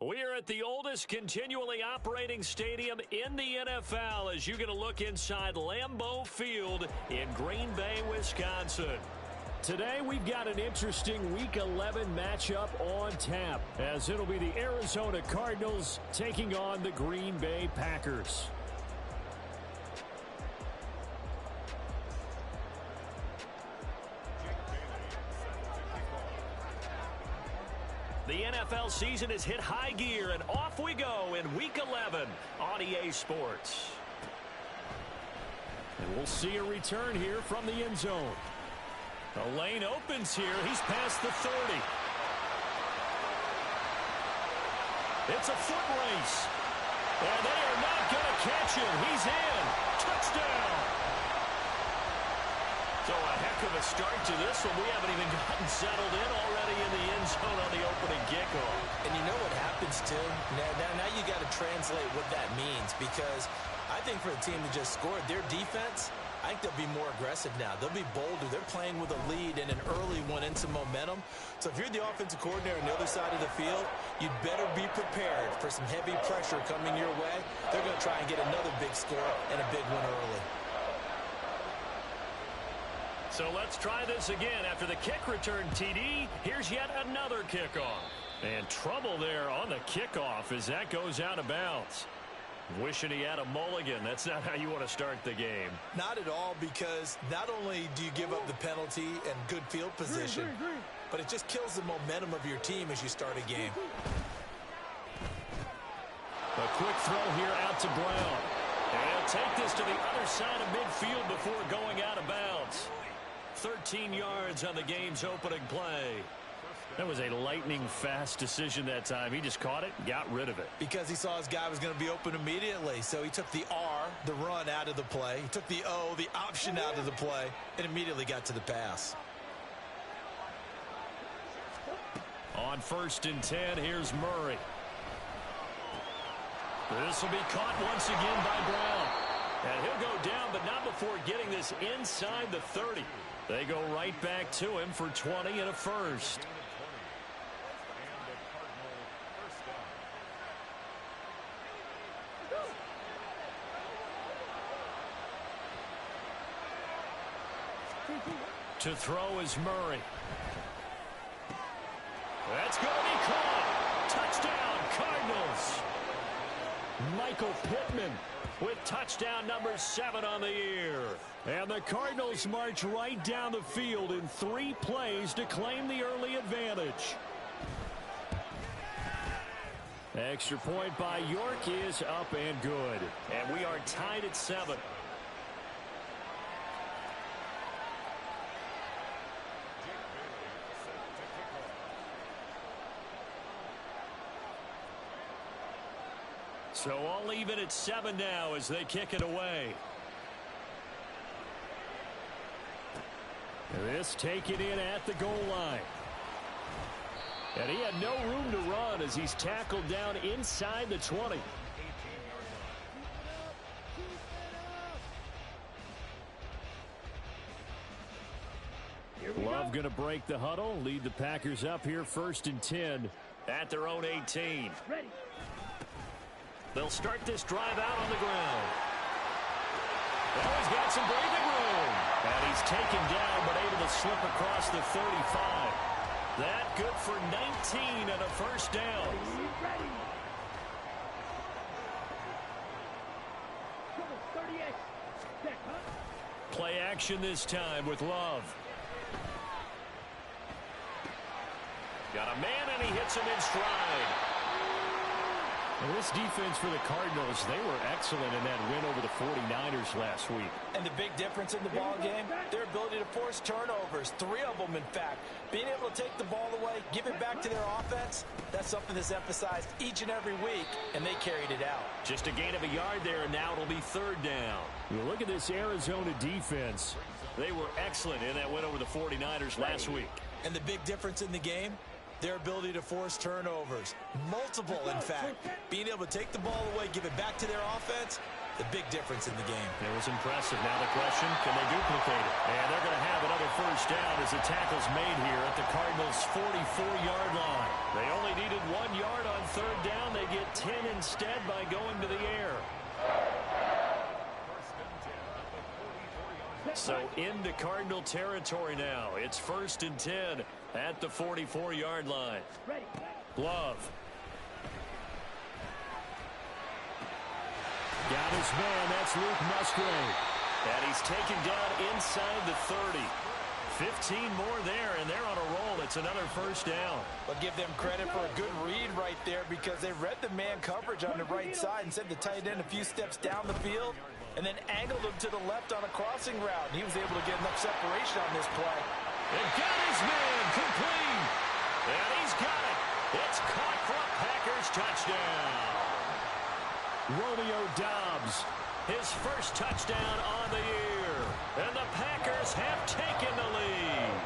We're at the oldest continually operating stadium in the NFL as you get a look inside Lambeau Field in Green Bay, Wisconsin. Today we've got an interesting Week 11 matchup on tap as it'll be the Arizona Cardinals taking on the Green Bay Packers. The NFL season has hit high gear, and off we go in Week 11 on EA Sports. And we'll see a return here from the end zone. The lane opens here. He's past the 30. It's a foot race. And they are not going to catch him. He's in. Touchdown. So a heck of a start to this one. We haven't even gotten settled in already in the end zone on the opening kickoff. And you know what happens, too? Now you got to translate what that means, because I think for the team that just scored, their defense, I think they'll be more aggressive now. They'll be bolder. They're playing with a lead and an early one and some momentum. So if you're the offensive coordinator on the other side of the field, you'd better be prepared for some heavy pressure coming your way. They're going to try and get another big score and a big one early. So let's try this again. After the kick return TD, here's yet another kickoff. And trouble there on the kickoff as that goes out of bounds. Wishing he had a mulligan. That's not how you want to start the game. Not at all, because not only do you give up the penalty and good field position, but it just kills the momentum of your team as you start a game. A quick throw here out to Brown. And he'll take this to the other side of midfield before going out of bounds. 13 yards on the game's opening play. That was a lightning-fast decision that time. He just caught it and got rid of it. Because he saw his guy was going to be open immediately. So he took the R, the run, out of the play. He took the O, the option, out of the play, and immediately got to the pass. On 1st and 10, here's Murray. This will be caught once again by Brown. And he'll go down, but not before getting this inside the 30. They go right back to him for 20 and a first. To throw is Murray. That's going to be caught. Touchdown, Cardinals. Michael Pittman with touchdown number 7 on the year. And the Cardinals march right down the field in 3 plays to claim the early advantage. Extra point by York is up and good. And we are tied at 7. So all even at 7 now as they kick it away. This taken in at the goal line. And he had no room to run as he's tackled down inside the 20. Love going to break the huddle, lead the Packers up here 1st and 10 at their own 18. Ready. They'll start this drive out on the ground. Oh, he's got some breathing room. And he's taken down, but able to slip across the 35. That good for 19 and a first down. Ready. Come on, 38. Check, huh? Play action this time with Love. Got a man, and he hits him in stride. Well, this defense for the Cardinals, they were excellent in that win over the 49ers last week. And the big difference in the ball game, their ability to force turnovers, 3 of them, in fact. Being able to take the ball away, give it back to their offense, that's something that's emphasized each and every week, and they carried it out. Just a gain of a yard there, and now it'll be 3rd down. You look at this Arizona defense. They were excellent in that win over the 49ers last week. And the big difference in the game, their ability to force turnovers. Multiple, in fact. Being able to take the ball away, give it back to their offense, the big difference in the game. It was impressive. Now the question, can they duplicate it? And they're going to have another first first down as the tackle's made here at the Cardinals' 44-yard line. They only needed 1 yard on third down. They get 10 instead by going to the air. So into Cardinal territory now. It's 1st and 10 at the 44-yard line. Love. Got his man. That's Luke Musgrave. And he's taken down inside the 30. 15 more there, and they're on a roll. It's another first down. But give them credit for a good read right there because they read the man coverage on the right side and sent the tight end a few steps down the field and then angled him to the left on a crossing route. He was able to get enough separation on this play. And got his man complete. And he's got it. It's caught for a Packers touchdown. Romeo Doubs, his first touchdown on the year. And the Packers have taken the lead.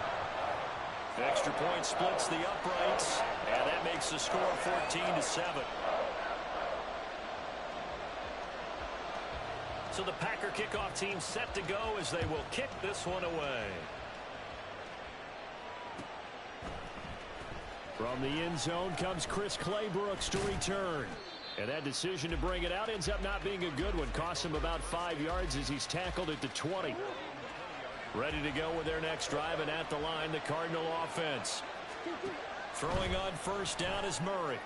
Extra point splits the uprights, and that makes the score 14-7. So the Packer kickoff team set to go as they will kick this one away. From the end zone comes Chris Claybrooks to return. And that decision to bring it out ends up not being a good one. Costs him about 5 yards as he's tackled at the 20. Ready to go with their next drive, and at the line, the Cardinal offense. Throwing on first down is Murray.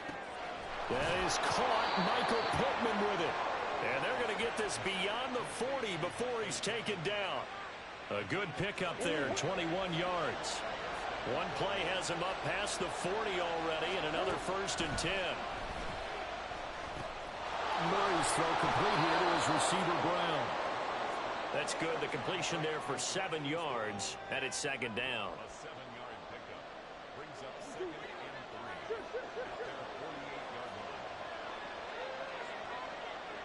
That is caught. Michael Pittman with it. And they're going to get this beyond the 40 before he's taken down. A good pickup there, 21 yards. One play has him up past the 40 already, and another 1st and 10. Murray's throw complete here to his receiver, Brown. That's good. The completion there for 7 yards, and it's 2nd down. A 7-yard pickup brings up 2nd and 3. Their 48-yard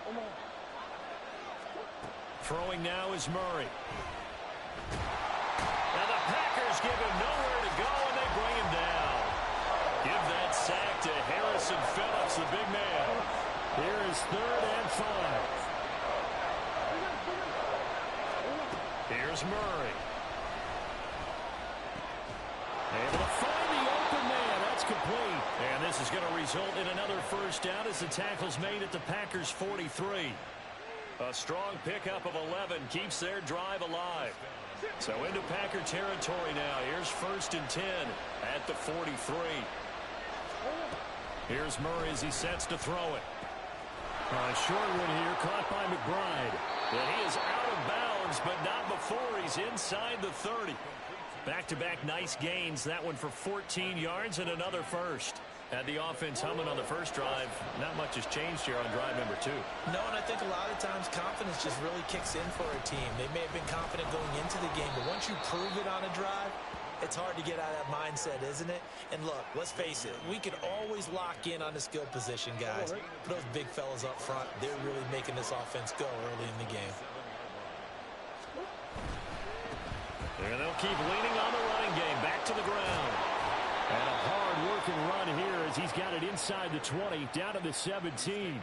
line. Throwing now is Murray. Now the Packers give him nowhere to go, and they bring him down. Give that sack to Harrison Phillips, the big man. Here is 3rd and 5. Here's Murray. Able to find the open man. That's complete. And this is going to result in another first down as the tackle's made at the Packers' 43. A strong pickup of 11 keeps their drive alive. So into Packer territory now. Here's 1st and 10 at the 43. Here's Murray as he sets to throw it. Short one here, caught by McBride. And he is out of bounds, but not before he's inside the 30. Back-to-back nice gains. That one for 14 yards and another first. Had the offense humming on the first drive. Not much has changed here on drive number 2. No, and I think a lot of times confidence just really kicks in for a team. They may have been confident going into the game, but once you prove it on a drive, it's hard to get out of that mindset, isn't it? And look, let's face it, we can always lock in on the skill position, guys. But those big fellas up front, they're really making this offense go early in the game. And they'll keep leaning on the running game. Back to the ground. And a hard-working run here as he's got it inside the 20, down to the 17.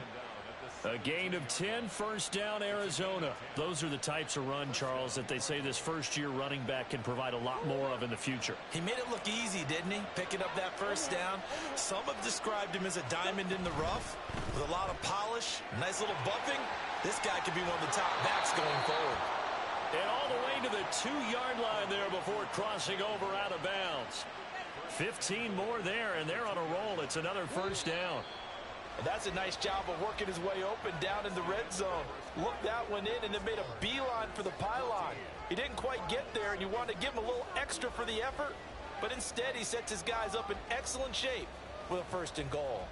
A gain of 10, first down, Arizona. Those are the types of run, Charles, that they say this first-year running back can provide a lot more of in the future. He made it look easy, didn't he? Picking up that first down. Some have described him as a diamond in the rough with a lot of polish, nice little bumping. This guy could be one of the top backs going forward. And all the way to the 2-yard line there before crossing over out of bounds. 15 more there, and they're on a roll. It's another first down. And that's a nice job of working his way open down in the red zone. Looked that one in and then made a beeline for the pylon. He didn't quite get there, and you wanted to give him a little extra for the effort. But instead, he sets his guys up in excellent shape with a 1st and goal.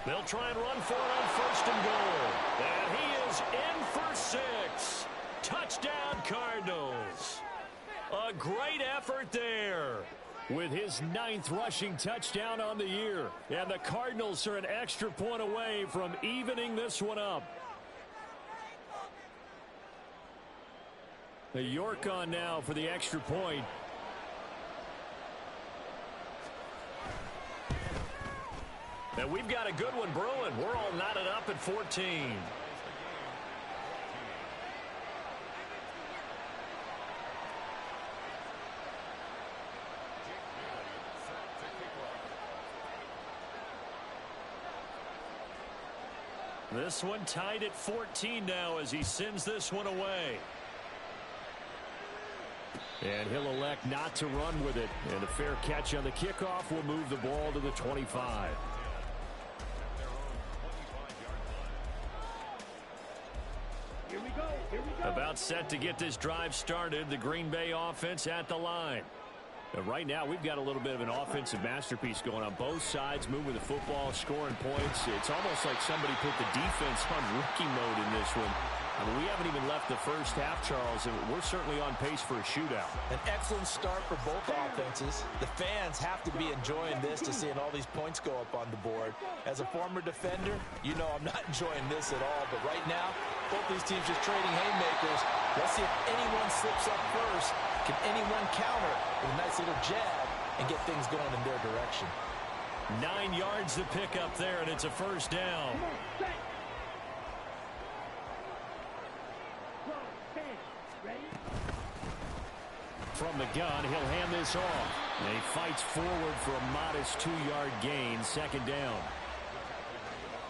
They'll try and run for it on 1st and goal. And he is in for 6. Touchdown, Cardinals. A great effort there. with his 9th rushing touchdown on the year. And the Cardinals are an extra point away from evening this one up. The York on now for the extra point. And we've got a good one brewing. We're all knotted up at 14. This one tied at 14 now as he sends this one away. And he'll elect not to run with it. And a fair catch on the kickoff will move the ball to the 25. Here we go. Here we go. About set to get this drive started. The Green Bay offense at the line. And right now, we've got a little bit of an offensive masterpiece going on both sides, moving the football, scoring points. It's almost like somebody put the defense on rookie mode in this one. I mean, we haven't even left the first half, Charles, and we're certainly on pace for a shootout. An excellent start for both offenses. The fans have to be enjoying this to seeing all these points go up on the board. As a former defender, you know I'm not enjoying this at all. But right now, both these teams just trading haymakers. Let's see if anyone slips up first. Can anyone counter with a nice little jab and get things going in their direction? 9 yards to pick up there, and it's a first down. Come on, set. 12, 10. Ready? From the gun, he'll hand this off. And he fights forward for a modest 2-yard gain, second down.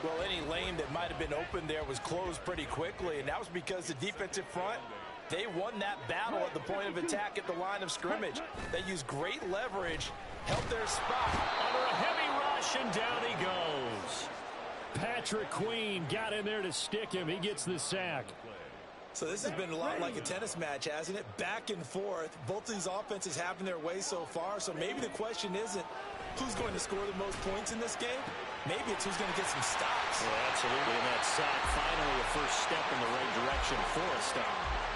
Well, any lane that might have been open there was closed pretty quickly, and that was because the defensive front, they won that battle at the point of attack at the line of scrimmage. They used great leverage, held their spot. Under a heavy rush, and down he goes. Patrick Queen got in there to stick him. He gets the sack. So this has been a lot like a tennis match, hasn't it? Back and forth. Both these offenses having their way so far. So maybe the question isn't who's going to score the most points in this game. Maybe it's who's going to get some stops. Well, absolutely. And that sack, finally a first step in the right direction for a stop.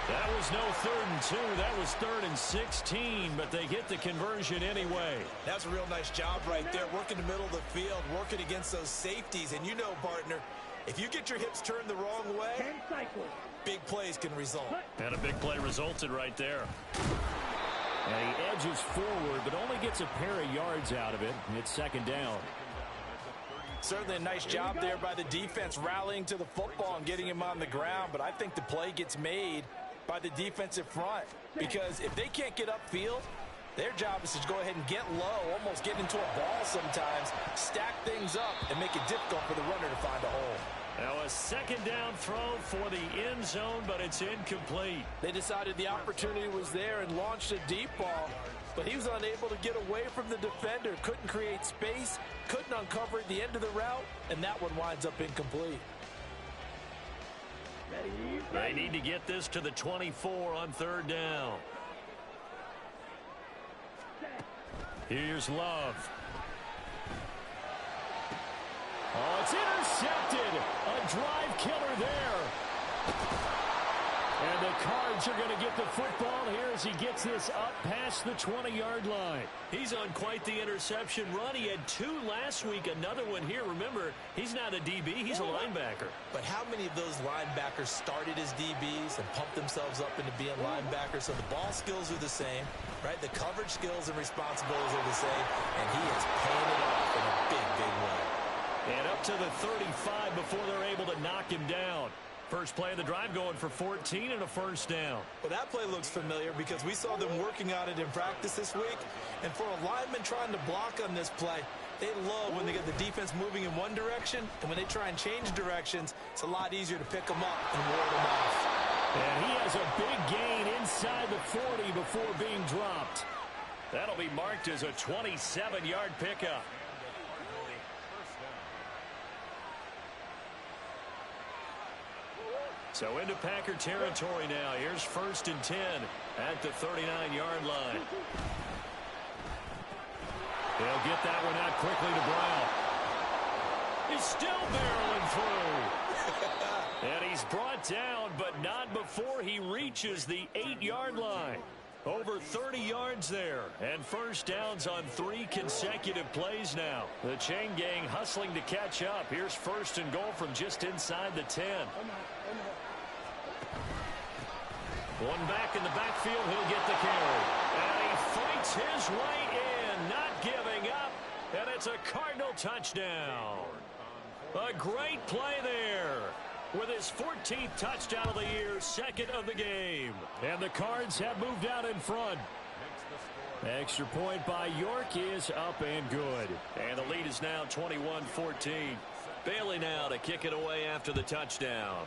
That was no 3rd and 2. That was 3rd and 16, but they get the conversion anyway. That's a real nice job right there, working the middle of the field, working against those safeties. And you know, partner, if you get your hips turned the wrong way, 10 cycles. big plays can result. And a big play resulted right there. And he edges forward, but only gets a pair of yards out of it. And it's second down. Certainly a nice job there by the defense, rallying to the football and getting him on the ground. But I think the play gets made by the defensive front, because if they can't get upfield, their job is to go ahead and get low, almost get into a ball sometimes, stack things up, and make it difficult for the runner to find a hole. Now a second down throw for the end zone, but it's incomplete. They decided the opportunity was there and launched a deep ball, but he was unable to get away from the defender, couldn't create space, couldn't uncover at the end of the route, and that one winds up incomplete. They need to get this to the 24 on 3rd down. Here's Love. Oh, it's intercepted. A drive killer there. And the Cards are going to get the football here as he gets this up past the 20-yard line. He's on quite the interception run. He had 2 last week, another one here. Remember, he's not a DB, he's a linebacker. But how many of those linebackers started as DBs and pumped themselves up into being linebackers? So the ball skills are the same, right? The coverage skills and responsibilities are the same, and he is paying it off in a big, big way. And up to the 35 before they're able to knock him down. First play of the drive going for 14 and a first down. Well, that play looks familiar because we saw them working on it in practice this week. And for a lineman trying to block on this play, they love when they get the defense moving in one direction. And when they try and change directions, it's a lot easier to pick them up and ward them off. And he has a big gain inside the 40 before being dropped. That'll be marked as a 27-yard pickup. So into Packer territory now. Here's 1st and 10 at the 39-yard line. They'll get that one out quickly to Brown. He's still barreling through. And he's brought down, but not before he reaches the 8-yard line. Over 30 yards there, and first downs on 3 consecutive plays now. The chain gang hustling to catch up. Here's first and goal from just inside the 10. One back in the backfield, he'll get the carry. And he fights his way in, not giving up, and it's a Cardinal touchdown. A great play there. With his 14th touchdown of the year, second of the game. And the Cards have moved out in front. Extra point by York is up and good. And the lead is now 21-14. Bailey now to kick it away after the touchdown.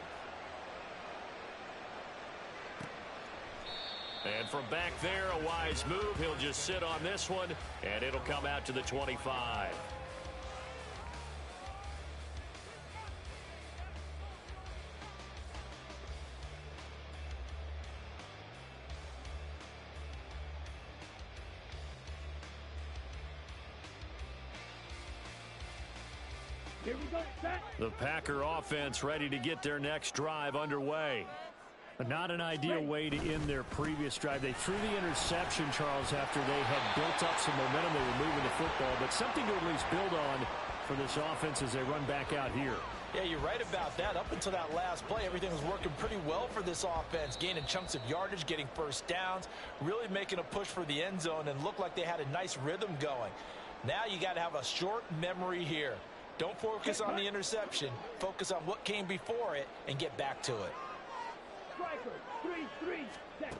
And from back there, a wise move. He'll just sit on this one, and it'll come out to the 25. Here we go, set. The Packer offense ready to get their next drive underway. Not an ideal way to end their previous drive. They threw the interception, Charles, after they had built up some momentum. They were moving the football, but something to at least build on for this offense as they run back out here. Yeah, you're right about that. Up until that last play, everything was working pretty well for this offense, gaining chunks of yardage, getting first downs, really making a push for the end zone, and looked like they had a nice rhythm going. Now you got to have a short memory here. Don't focus on the interception. Focus on what came before it and get back to it. Striker, 3-3, set.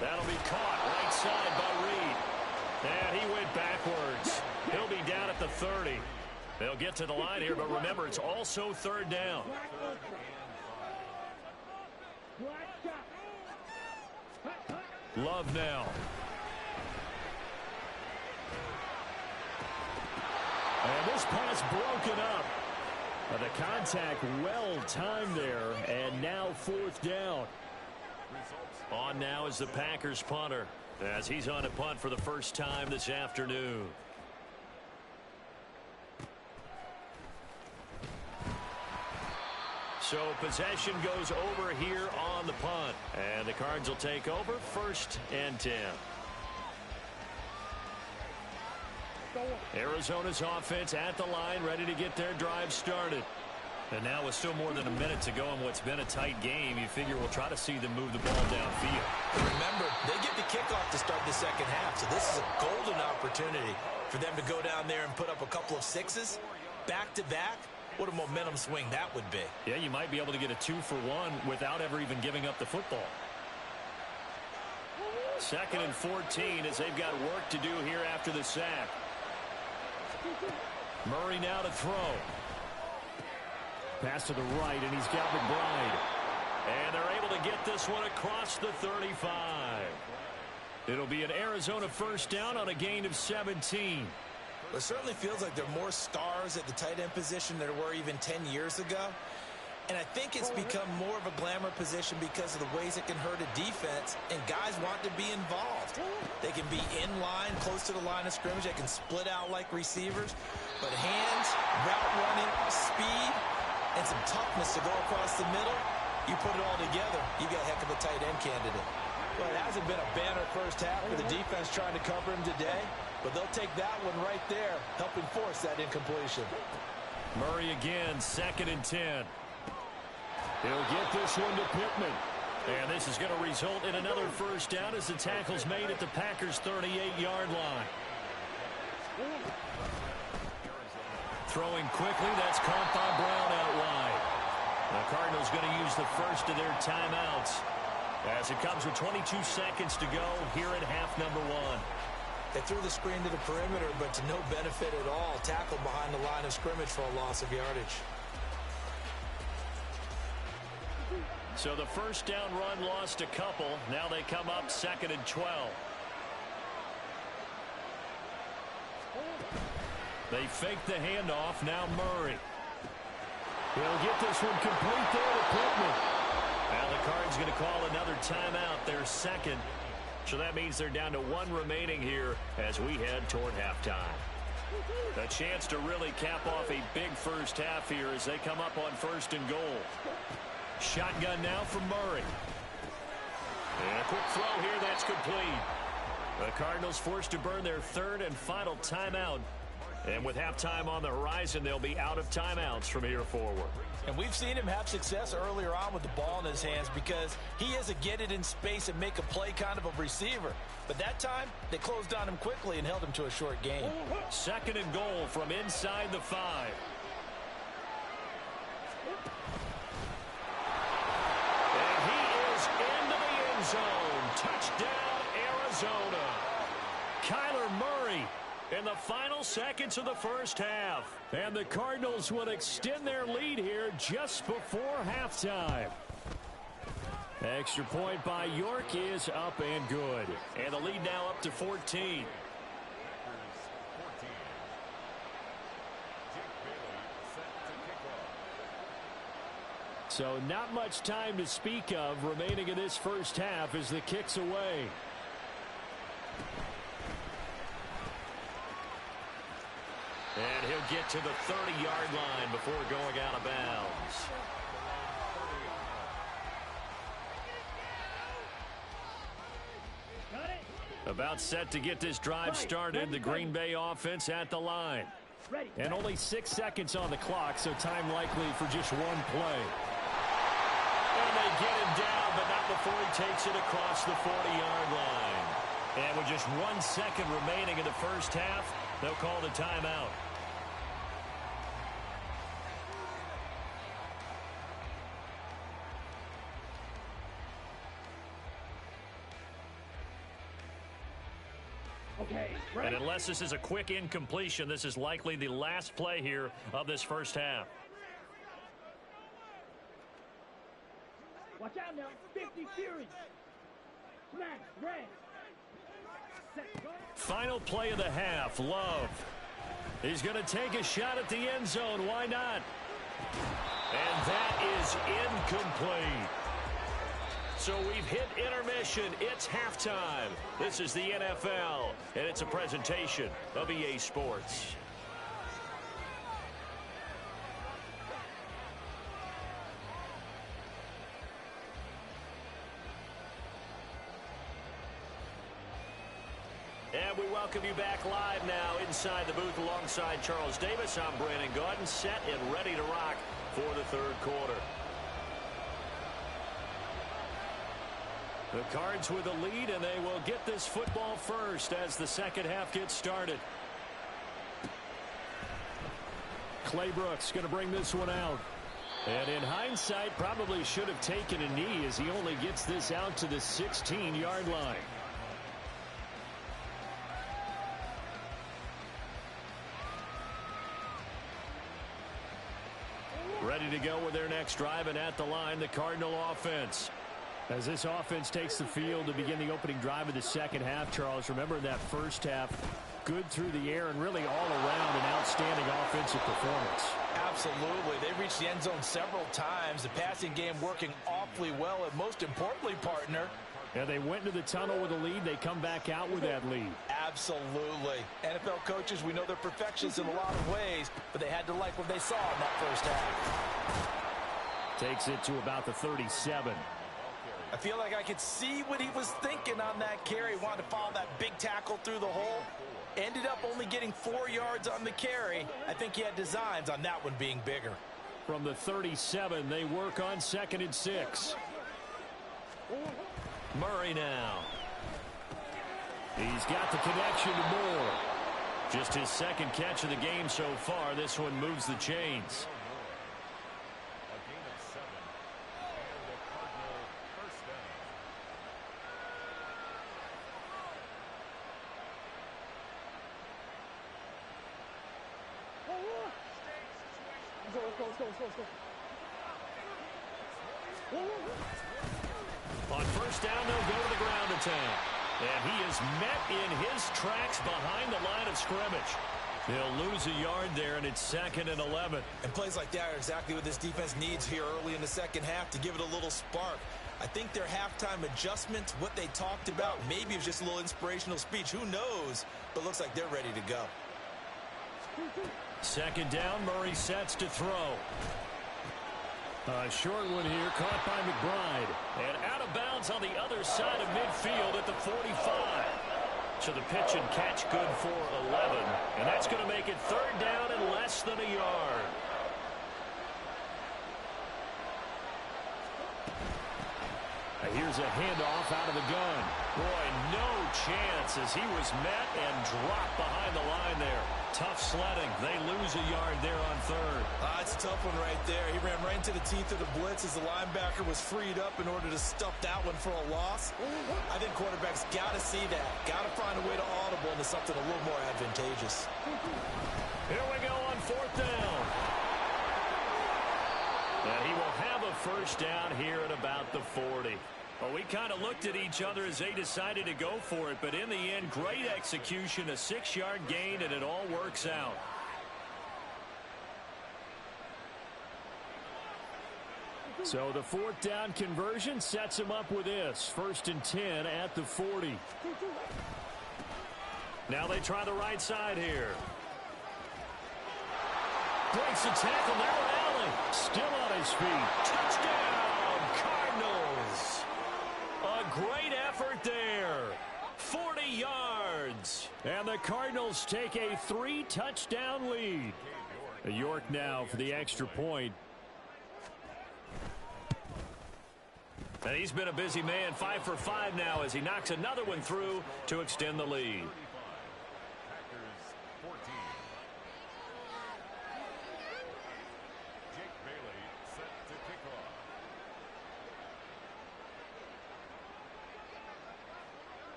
That'll be caught right side by Reed. And he went backwards. He'll be down at the 30. They'll get to the line here, but remember, it's also third down. Black ultra. Black shot. Hut, hut. Love now. And this pass broken up. The contact well timed there, and now fourth down. On now is the Packers punter, as he's on a punt for the first time this afternoon. So possession goes over here on the punt, and the Cards will take over first and 10. Arizona's offense at the line, ready to get their drive started. And now with still more than a minute to go in what's been a tight game, you figure we'll try to see them move the ball downfield. Remember, they get the kickoff to start the second half, so this is a golden opportunity for them to go down there and put up a couple of sixes back-to-back. What a momentum swing that would be. Yeah, you might be able to get a 2-for-1 without ever even giving up the football. Second and 14 as they've got work to do here after the sack. Murray now to throw. Pass to the right, and he's got McBride. And they're able to get this one across the 35. It'll be an Arizona first down on a gain of 17. It certainly feels like there are more stars at the tight end position than there were even 10 years ago. And I think it's become more of a glamour position because of the ways it can hurt a defense, and guys want to be involved. They can be in line, close to the line of scrimmage. They can split out like receivers. But hands, route running, speed, and some toughness to go across the middle, you put it all together, you got a heck of a tight end candidate. Well, it hasn't been a banner first half for the defense trying to cover him today, but they'll take that one right there, helping force that incompletion. Murray again, second and 10. He'll get this one to Pittman. And this is going to result in another first down as the tackle's made at the Packers' 38-yard line. Throwing quickly, that's caught by Brown out wide. The Cardinals going to use the first of their timeouts as it comes with 22 seconds to go here at half number 1. They threw the screen to the perimeter, but to no benefit at all. Tackled behind the line of scrimmage for a loss of yardage. So the first down run lost a couple. Now they come up second and 12. They fake the handoff. Now Murray. He'll get this one complete there to Pittman. Now the Cards going to call another timeout, their second. So that means they're down to 1 remaining here as we head toward halftime. A chance to really cap off a big first half here as they come up on first and goal. Shotgun now from Murray. And a quick throw here, that's complete. The Cardinals forced to burn their third and final timeout. And with halftime on the horizon, they'll be out of timeouts from here forward. And we've seen him have success earlier on with the ball in his hands because he is a get it in space and make a play kind of a receiver. But that time, they closed on him quickly and held him to a short gain. Second and goal from inside the 5. And he is into the end zone. Touchdown, Arizona. Kyler Murray in the final seconds of the first half. And the Cardinals will extend their lead here just before halftime. Extra point by York is up and good. And the lead now up to 14. So not much time to speak of remaining in this first half as the kick's away. And he'll get to the 30-yard line before going out of bounds. About set to get this drive started. The Green Bay offense at the line. And only 6 seconds on the clock, so time likely for just one play. And they get him down, but not before he takes it across the 40-yard line. And with just 1 second remaining in the first half, they'll call the timeout. And unless this is a quick incompletion, this is likely the last play here of this first half. Watch out now. 50 series. Smash. Red. Final play of the half. Love. He's going to take a shot at the end zone. Why not? And that is incomplete. So we've hit intermission. It's halftime. This is the NFL, and it's a presentation of EA Sports. And we welcome you back live now inside the booth alongside Charles Davis. I'm Brandon Gaudin, set and ready to rock for the third quarter. The Cards with a lead, and they will get this football first as the second half gets started. Clay Brooks going to bring this one out. And in hindsight, probably should have taken a knee as he only gets this out to the 16-yard line. Ready to go with their next drive, and at the line, the Cardinal offense. As this offense takes the field to begin the opening drive of the second half, Charles, remember in that first half, good through the air and really all around an outstanding offensive performance. Absolutely. They reached the end zone several times. The passing game working awfully well, and most importantly, partner. Yeah, they went into the tunnel with a lead. They come back out with that lead. Absolutely. NFL coaches, we know they're perfectionists in a lot of ways, but they had to like what they saw in that first half. Takes it to about the 37. I feel like I could see what he was thinking on that carry. Wanted to follow that big tackle through the hole. Ended up only getting 4 yards on the carry. I think he had designs on that one being bigger. From the 37, they work on 2nd and 6. Murray now. He's got the connection to Moore. Just his second catch of the game so far. This one moves the chains. On first down, they'll go to the ground attack. And he is met in his tracks behind the line of scrimmage. They'll lose a yard there, and it's 2nd and 11. And plays like that are exactly what this defense needs here early in the second half to give it a little spark. I think their halftime adjustments, what they talked about, maybe it was just a little inspirational speech. Who knows? But looks like they're ready to go. 2nd down, Murray sets to throw. A short one here, caught by McBride. And out of bounds on the other side of midfield at the 45. So the pitch and catch good for 11. And that's going to make it third down and less than a yard. Here's a handoff out of the gun. Boy, no chance as he was met and dropped behind the line there. Tough sledding. They lose a yard there on third. It's a tough one right there. He ran right into the teeth of the blitz as the linebacker was freed up in order to stuff that one for a loss. I think quarterbacks got to see that. Got to find a way to audible into something a little more advantageous. Here we go on fourth down. And he will have a first down here at about the 40. Well, we kind of looked at each other as they decided to go for it, but in the end, great execution, a 6-yard gain, and it all works out. So the fourth down conversion sets him up with this. 1st and 10 at the 40. Now they try the right side here. Breaks the tackle there. Allen still on his feet. Touchdown, Cardinals. A great effort there. 40 yards. And the Cardinals take a 3-touchdown lead. York now for the extra point. And he's been a busy man, 5 for 5 now as he knocks another one through to extend the lead.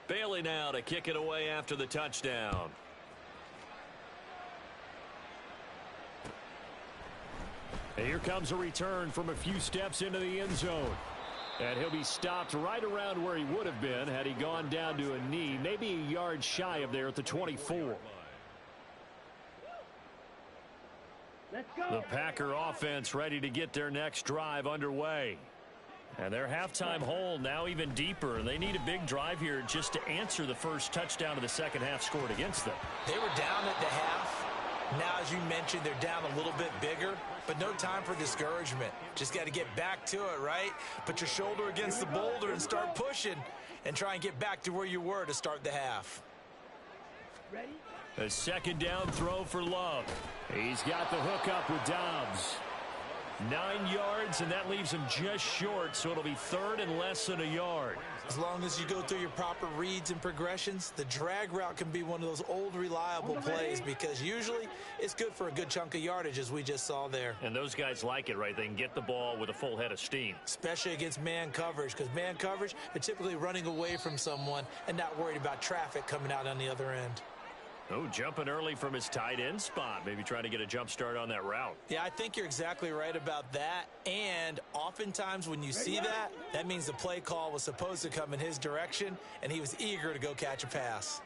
Bailey now to kick it away after the touchdown. And here comes a return from a few steps into the end zone. And he'll be stopped right around where he would have been had he gone down to a knee, maybe a yard shy of there at the 24. Let's go. The Packer offense ready to get their next drive underway. And their halftime hole now even deeper. And they need a big drive here just to answer the first touchdown of the second half scored against them. They were down at the half. Now, as you mentioned, they're down a little bit bigger, but no time for discouragement. Just got to get back to it, right? Put your shoulder against the boulder and start pushing and try and get back to where you were to start the half. Ready? A second down throw for Love. He's got the hook up with Dobbs. 9 yards, and that leaves him just short, so it'll be third and less than a yard. As long as you go through your proper reads and progressions, the drag route can be one of those old reliable plays because usually it's good for a good chunk of yardage, as we just saw there. And those guys like it, right? They can get the ball with a full head of steam. Especially against man coverage, because man coverage, they're typically running away from someone and not worried about traffic coming out on the other end. Oh, jumping early from his tight end spot. Maybe trying to get a jump start on that route. Yeah, I think you're exactly right about that. And oftentimes when you see that, that means the play call was supposed to come in his direction, and he was eager to go catch a pass.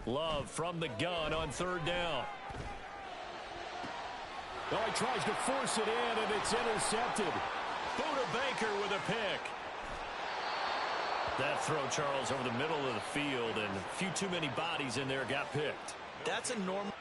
Love from the gun on third down. Oh, he tries to force it in, and it's intercepted. Buda Baker with a pick. That throw, Charles, over the middle of the field, and a few too many bodies in there got picked. That's a normal